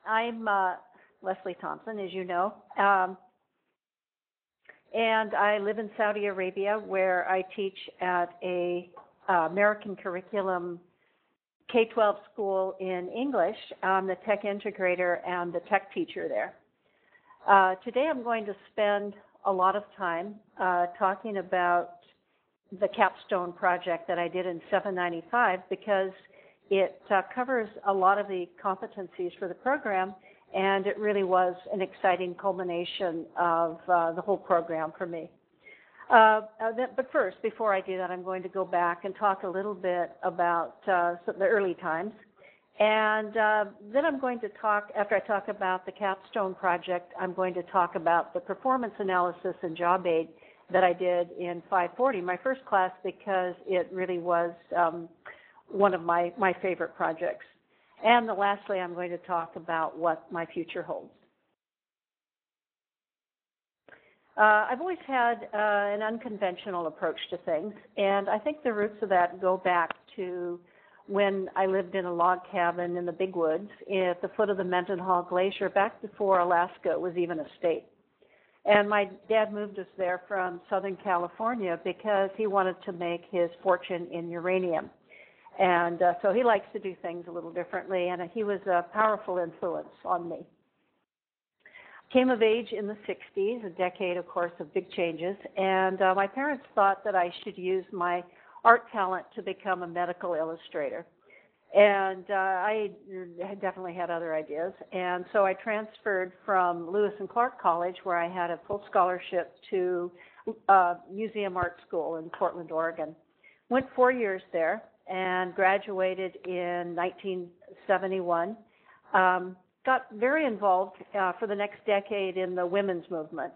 I'm Leslie Thompson, as you know, and I live in Saudi Arabia, where I teach at a American curriculum K-12 school in English. I'm the tech integrator and the tech teacher there. Today I'm going to spend a lot of time talking about the capstone project that I did in 795 because it covers a lot of the competencies for the program, and it really was an exciting culmination of the whole program for me. But first, before I do that, I'm going to go back and talk a little bit about the early times. And then I'm going to talk, after I talk about the capstone project, I'm going to talk about the performance analysis and job aid that I did in 540, my first class, because it really was one of my favorite projects. And lastly, I'm going to talk about what my future holds. I've always had an unconventional approach to things, and I think the roots of that go back to when I lived in a log cabin in the big woods at the foot of the Mendenhall Glacier back before Alaska was even a state. And my dad moved us there from Southern California because he wanted to make his fortune in uranium. And so he likes to do things a little differently, and he was a powerful influence on me. Came of age in the 60s, a decade, of course, of big changes, and my parents thought that I should use my art talent to become a medical illustrator. And I definitely had other ideas, and so I transferred from Lewis and Clark College, where I had a full scholarship, to Museum Art School in Portland, Oregon. Went 4 years there and graduated in 1971. Got very involved for the next decade in the women's movement,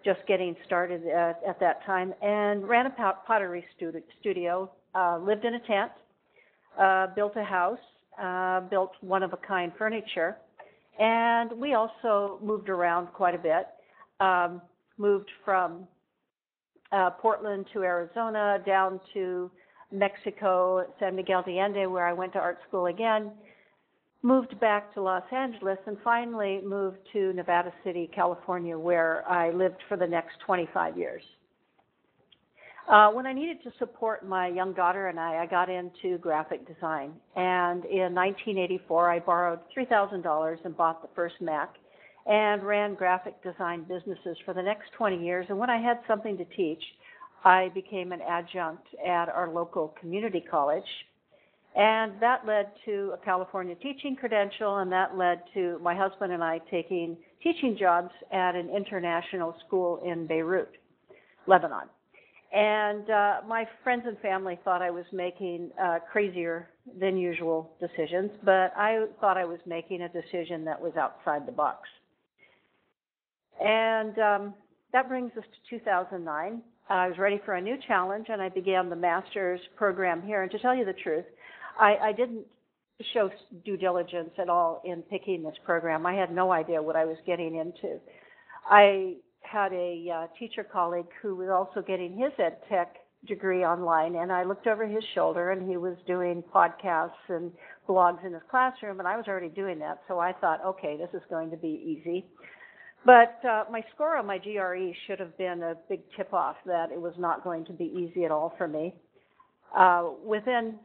just getting started at that time, and ran a pottery studio, lived in a tent, built a house, built one-of-a-kind furniture, and we also moved around quite a bit. Moved from Portland to Arizona, down to Mexico, San Miguel de Allende, where I went to art school again, moved back to Los Angeles, and finally moved to Nevada City, California, where I lived for the next 25 years. When I needed to support my young daughter and I got into graphic design. And in 1984, I borrowed $3,000 and bought the first Mac and ran graphic design businesses for the next 20 years. And when I had something to teach, I became an adjunct at our local community college. And that led to a California teaching credential, and that led to my husband and I taking teaching jobs at an international school in Beirut, Lebanon. And my friends and family thought I was making crazier than usual decisions, but I thought I was making a decision that was outside the box. And that brings us to 2009. I was ready for a new challenge, and I began the master's program here. And to tell you the truth, I didn't show due diligence at all in picking this program. I had no idea what I was getting into. I had a teacher colleague who was also getting his EdTech degree online, and I looked over his shoulder, and he was doing podcasts and blogs in his classroom, and I was already doing that, so I thought, okay, this is going to be easy. But my score on my GRE should have been a big tip-off that it was not going to be easy at all for me. Within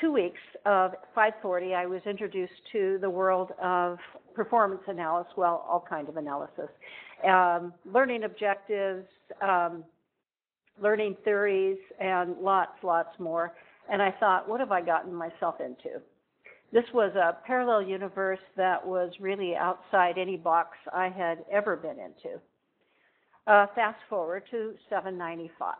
2 weeks of 540, I was introduced to the world of performance analysis, well, all kinds of analysis, learning objectives, learning theories, and lots more. And I thought, what have I gotten myself into? This was a parallel universe that was really outside any box I had ever been into. Fast forward to 795.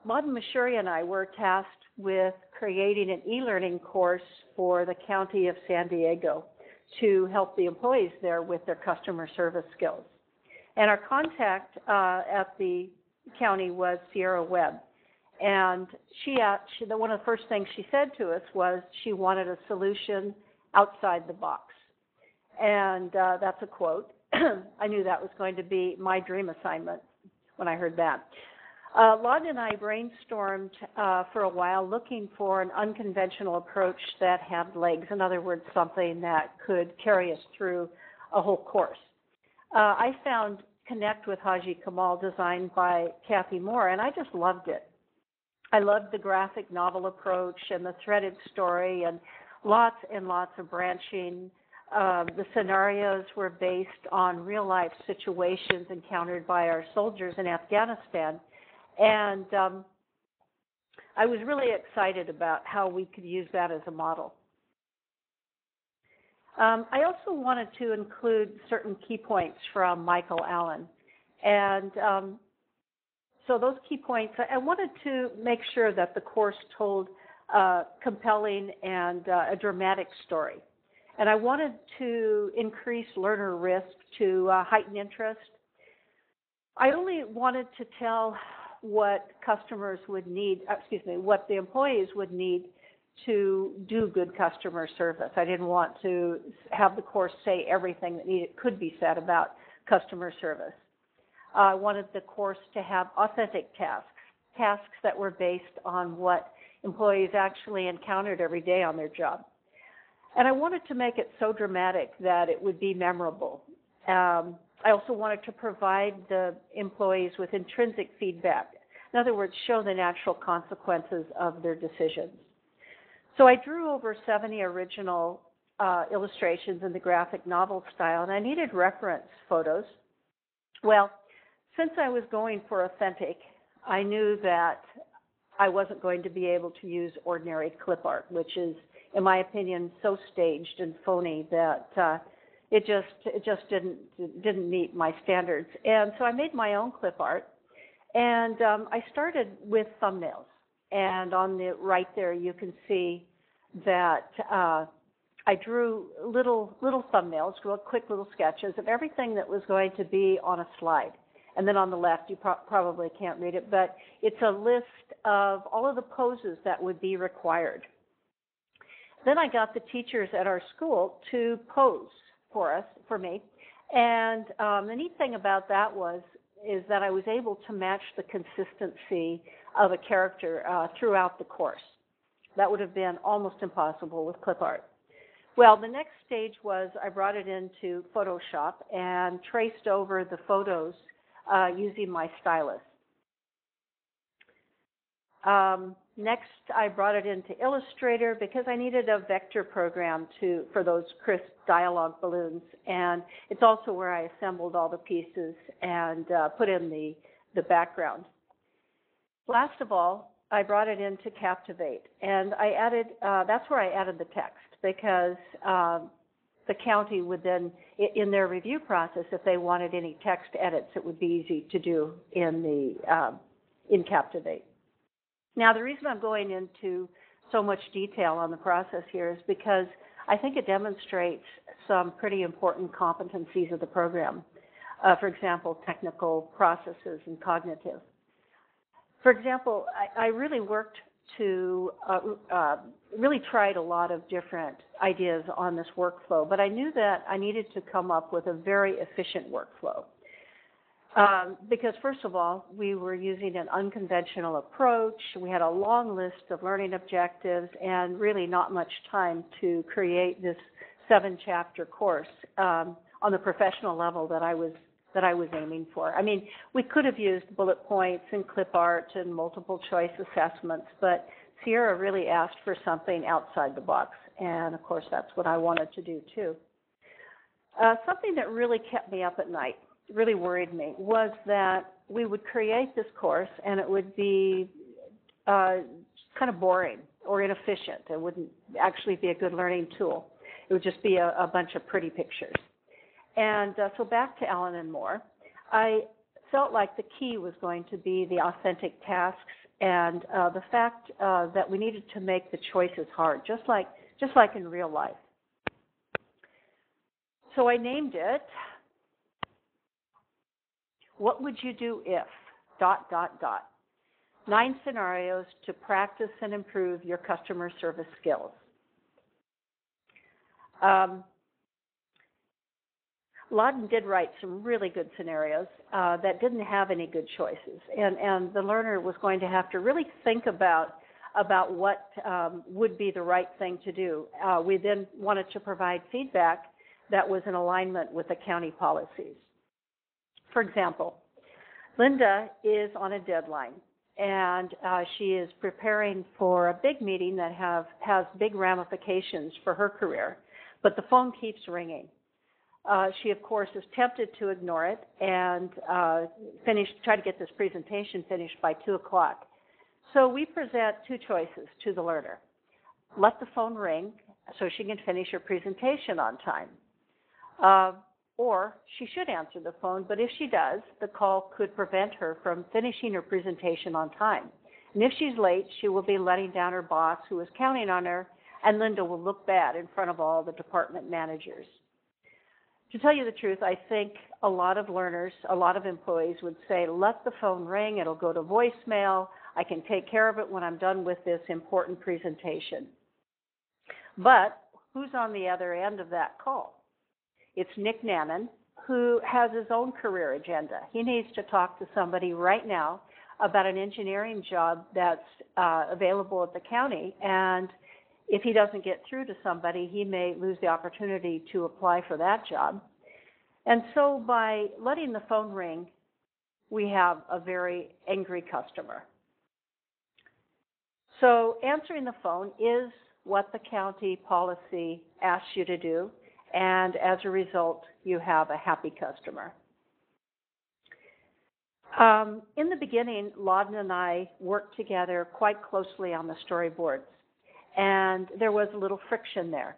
Maudin Mashuri and I were tasked with creating an e-learning course for the county of San Diego to help the employees there with their customer service skills. And our contact at the county was Sierra Webb. And one of the first things she said to us was she wanted a solution outside the box. And that's a quote. I knew that was going to be my dream assignment when I heard that. Lon and I brainstormed for a while looking for an unconventional approach that had legs. In other words, something that could carry us through a whole course. I found Connect with Haji Kamal, designed by Kathy Moore, and I just loved it. I loved the graphic novel approach and the threaded story and lots of branching. The scenarios were based on real-life situations encountered by our soldiers in Afghanistan. And I was really excited about how we could use that as a model. I also wanted to include certain key points from Michael Allen. And so those key points, I wanted to make sure that the course told a compelling and a dramatic story. And I wanted to increase learner risk to heighten interest. I only wanted to tell what customers would need, what the employees would need to do good customer service. I didn't want to have the course say everything that could be said about customer service. I wanted the course to have authentic tasks that were based on what employees actually encountered every day on their job. And I wanted to make it so dramatic that it would be memorable. I also wanted to provide the employees with intrinsic feedback. In other words, show the natural consequences of their decisions. So I drew over 70 original illustrations in the graphic novel style, and I needed reference photos. Well, since I was going for authentic, I knew that I wasn't going to be able to use ordinary clip art, which is, in my opinion, so staged and phony that it just didn't meet my standards. And so I made my own clip art, and I started with thumbnails. And on the right there, you can see that I drew little thumbnails, quick little sketches of everything that was going to be on a slide. And then on the left, you probably can't read it, but it's a list of all of the poses that would be required. Then I got the teachers at our school to pose for me. And the neat thing about that is that I was able to match the consistency of a character throughout the course. That would have been almost impossible with clip art. Well, the next stage was I brought it into Photoshop and traced over the photos using my stylus. Next, I brought it into Illustrator because I needed a vector program for those crisp dialogue balloons, and it's also where I assembled all the pieces and put in the background. Last of all, I brought it into Captivate, and I added, that's where I added the text, because the county would then, in their review process, if they wanted any text edits, it would be easy to do in Captivate. Now, the reason I'm going into so much detail on the process here is because I think it demonstrates some pretty important competencies of the program. For example, technical processes and cognitive. For example, I really worked to really tried a lot of different ideas on this workflow, but I knew that I needed to come up with a very efficient workflow. Because first of all, we were using an unconventional approach. We had a long list of learning objectives and really not much time to create this 7-chapter course on the professional level that I was aiming for. I mean, we could have used bullet points and clip art and multiple choice assessments, but Sierra really asked for something outside the box, and of course that's what I wanted to do too. Something that really kept me up at night, really worried me, was that we would create this course and it would be kind of boring or inefficient. It wouldn't actually be a good learning tool. It would just be a bunch of pretty pictures. And so back to Allen and Moore, I felt like the key was going to be the authentic tasks and the fact that we needed to make the choices hard, just like in real life. So I named it, What Would You Do If, ... 9 scenarios to practice and improve your customer service skills. Lawton did write some really good scenarios that didn't have any good choices, and the learner was going to have to really think about what would be the right thing to do. We then wanted to provide feedback that was in alignment with the county policies. For example, Linda is on a deadline, and she is preparing for a big meeting that has big ramifications for her career, but the phone keeps ringing. She, of course, is tempted to ignore it and try to get this presentation finished by 2 o'clock. So we present two choices to the learner. Let the phone ring so she can finish her presentation on time. Or she should answer the phone, but if she does, the call could prevent her from finishing her presentation on time. And if she's late, she will be letting down her boss, who is counting on her, and Linda will look bad in front of all the department managers. To tell you the truth, I think a lot of learners, a lot of employees would say, let the phone ring, it'll go to voicemail, I can take care of it when I'm done with this important presentation. But who's on the other end of that call? It's Nick Nannon, who has his own career agenda. He needs to talk to somebody right now about an engineering job that's available at the county, and if he doesn't get through to somebody, he may lose the opportunity to apply for that job. And so by letting the phone ring, we have a very angry customer. So answering the phone is what the county policy asks you to do, and as a result, you have a happy customer. In the beginning, Lawton and I worked together quite closely on the storyboards, and there was a little friction there.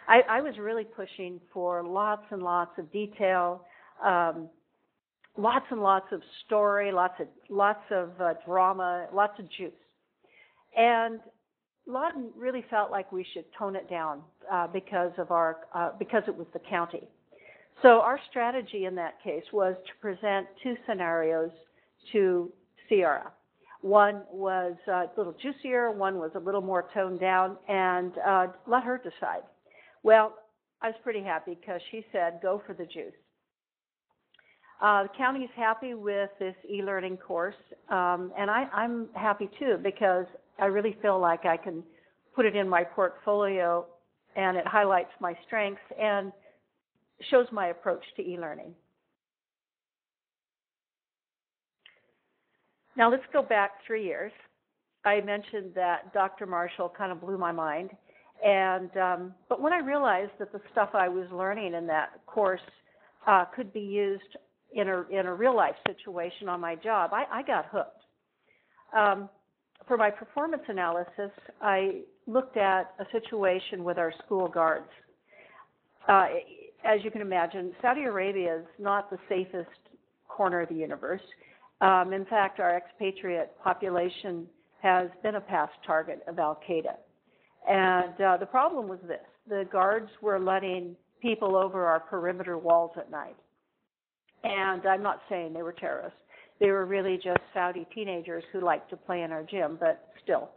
I was really pushing for lots and lots of detail, lots and lots of story, lots of drama, lots of juice. And Lawton really felt like we should tone it down because it was the county. So our strategy in that case was to present two scenarios to Sierra. One was a little juicier, one was a little more toned down, and let her decide. Well, I was pretty happy because she said, go for the juice. The county's happy with this e-learning course, and I'm happy too because I really feel like I can put it in my portfolio and it highlights my strengths and shows my approach to e-learning. Now let's go back 3 years. I mentioned that Dr. Marshall kind of blew my mind, and but when I realized that the stuff I was learning in that course could be used in a real life situation on my job, I got hooked. For my performance analysis, I looked at a situation with our school guards. As you can imagine, Saudi Arabia is not the safest corner of the universe. In fact, our expatriate population has been a past target of Al-Qaeda. And the problem was this. The guards were letting people over our perimeter walls at night. And I'm not saying they were terrorists. They were really just Saudi teenagers who liked to play in our gym, but still.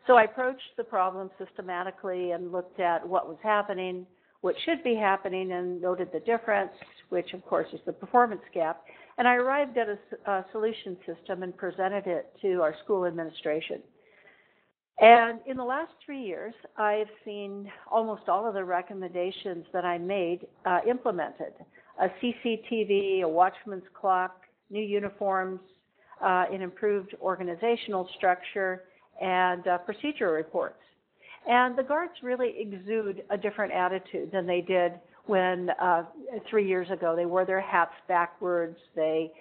So I approached the problem systematically and looked at what was happening, what should be happening, and noted the difference, which of course is the performance gap. And I arrived at a solution system and presented it to our school administration. And in the last 3 years, I've seen almost all of the recommendations that I made implemented. A CCTV, a watchman's clock, new uniforms, an improved organizational structure, and procedure reports. And the guards really exude a different attitude than they did when 3 years ago. They wore their hats backwards. They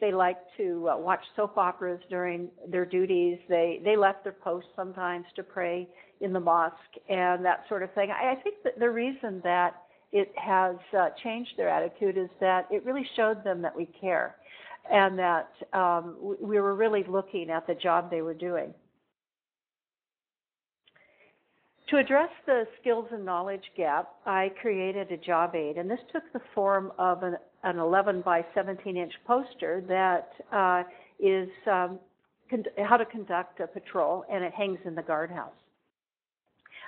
like to watch soap operas during their duties. They left their posts sometimes to pray in the mosque and that sort of thing. I think that the reason that it has changed their attitude is that it really showed them that we care and that we were really looking at the job they were doing. To address the skills and knowledge gap, I created a job aid, and this took the form of an 11 by 17-inch poster that is how to conduct a patrol, and it hangs in the guardhouse.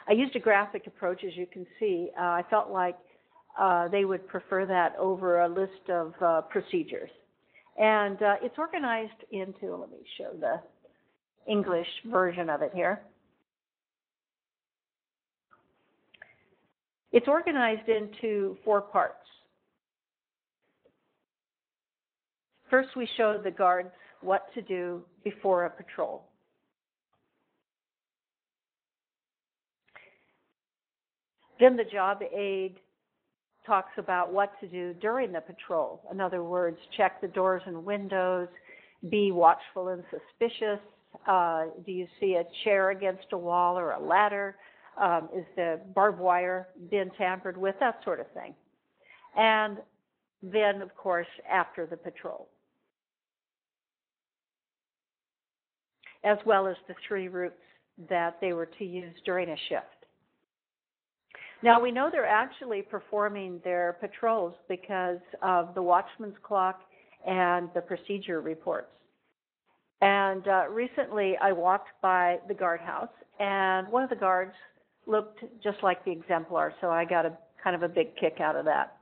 I used a graphic approach, as you can see. I felt like they would prefer that over a list of procedures. And it's organized into, let me show the English version of it here. It's organized into 4 parts. First, we show the guards what to do before a patrol. Then the job aide talks about what to do during the patrol. In other words, check the doors and windows, be watchful and suspicious. Do you see a chair against a wall or a ladder? Is the barbed wire been tampered with? That sort of thing. And then, of course, after the patrol, as well as the 3 routes that they were to use during a shift. Now, we know they're actually performing their patrols because of the watchman's clock and the procedure reports. And recently, I walked by the guardhouse, and one of the guards looked just like the exemplar, so I got a kind of a big kick out of that.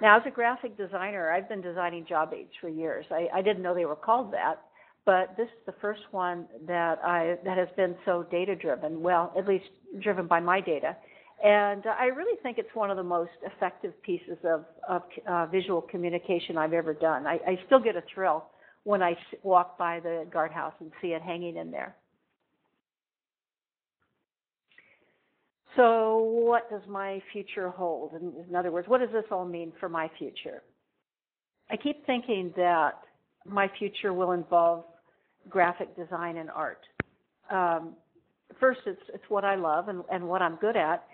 Now, as a graphic designer, I've been designing job aids for years. I didn't know they were called that, but this is the first one that has been so data-driven, well, at least driven by my data. And I really think it's one of the most effective pieces of visual communication I've ever done. I still get a thrill when I walk by the guardhouse and see it hanging in there. So what does my future hold? In other words, what does this all mean for my future? I keep thinking that my future will involve graphic design and art. First, it's what I love and what I'm good at,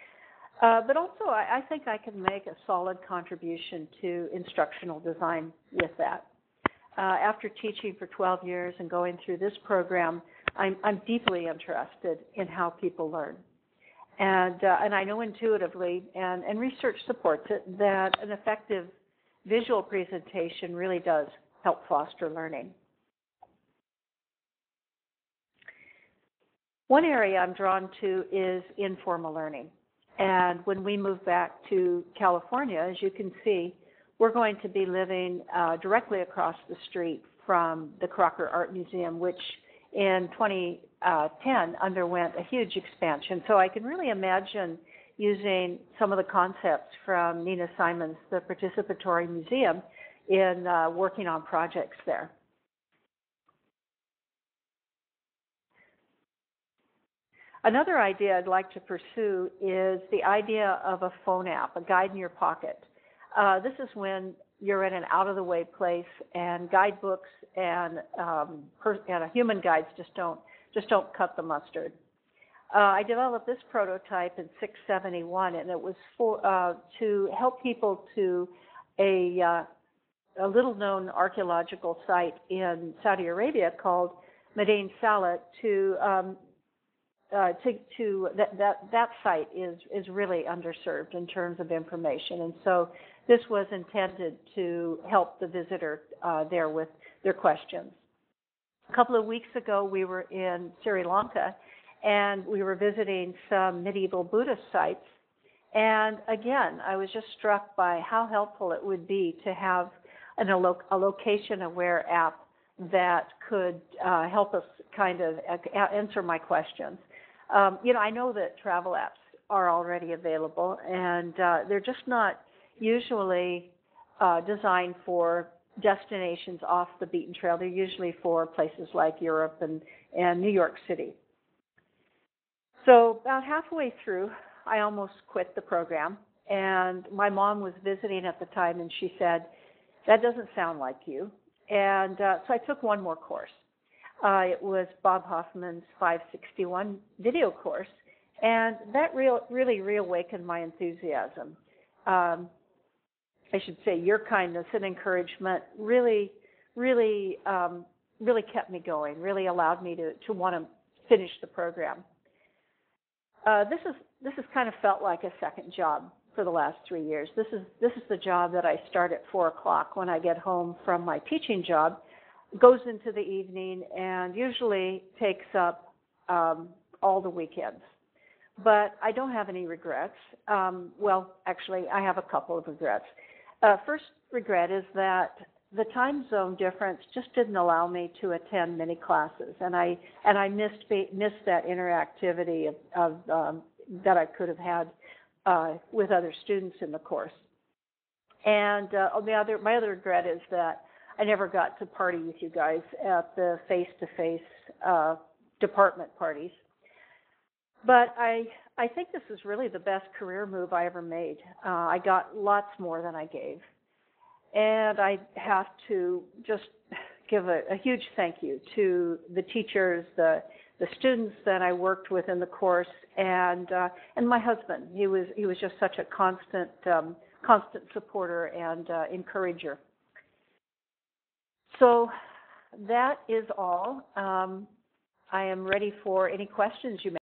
but also I think I can make a solid contribution to instructional design with that. After teaching for 12 years and going through this program, I'm deeply interested in how people learn. And I know intuitively, and research supports it, that an effective visual presentation really does help foster learning. One area I'm drawn to is informal learning. And when we move back to California, as you can see, we're going to be living directly across the street from the Crocker Art Museum, which in 2010 underwent a huge expansion. So I can really imagine using some of the concepts from Nina Simon's The Participatory Museum in working on projects there. Another idea I'd like to pursue is the idea of a phone app, a guide in your pocket. This is when you're in an out-of-the-way place, and guidebooks and human guides just don't cut the mustard. I developed this prototype in 671, and it was to help people to a little-known archaeological site in Saudi Arabia called Madain Salah. That site is really underserved in terms of information, and so this was intended to help the visitor there with their questions. A couple of weeks ago, we were in Sri Lanka, and we were visiting some medieval Buddhist sites. And again, I was just struck by how helpful it would be to have a location-aware app that could help us kind of answer my questions. I know that travel apps are already available, and they're just not usually designed for destinations off the beaten trail. They're usually for places like Europe and New York City. So about halfway through, I almost quit the program, and my mom was visiting at the time, and she said, "That doesn't sound like you." And so I took one more course. It was Bob Hoffman's 561 video course, and that really reawakened my enthusiasm. I should say your kindness and encouragement really kept me going, really allowed me to want to finish the program. This has kind of felt like a second job for the last 3 years. This is the job that I start at 4 o'clock when I get home from my teaching job, goes into the evening, and usually takes up all the weekends. but I don't have any regrets. Well, actually, I have a couple of regrets. First regret is that the time zone difference just didn't allow me to attend many classes, and I missed that interactivity of that I could have had with other students in the course. And my other regret is that I never got to party with you guys at the face-to-face department parties. But I think this is really the best career move I ever made. I got lots more than I gave. And I have to just give a huge thank you to the teachers, the students that I worked with in the course, and my husband. He was just such a constant supporter and encourager. So that is all. I am ready for any questions you may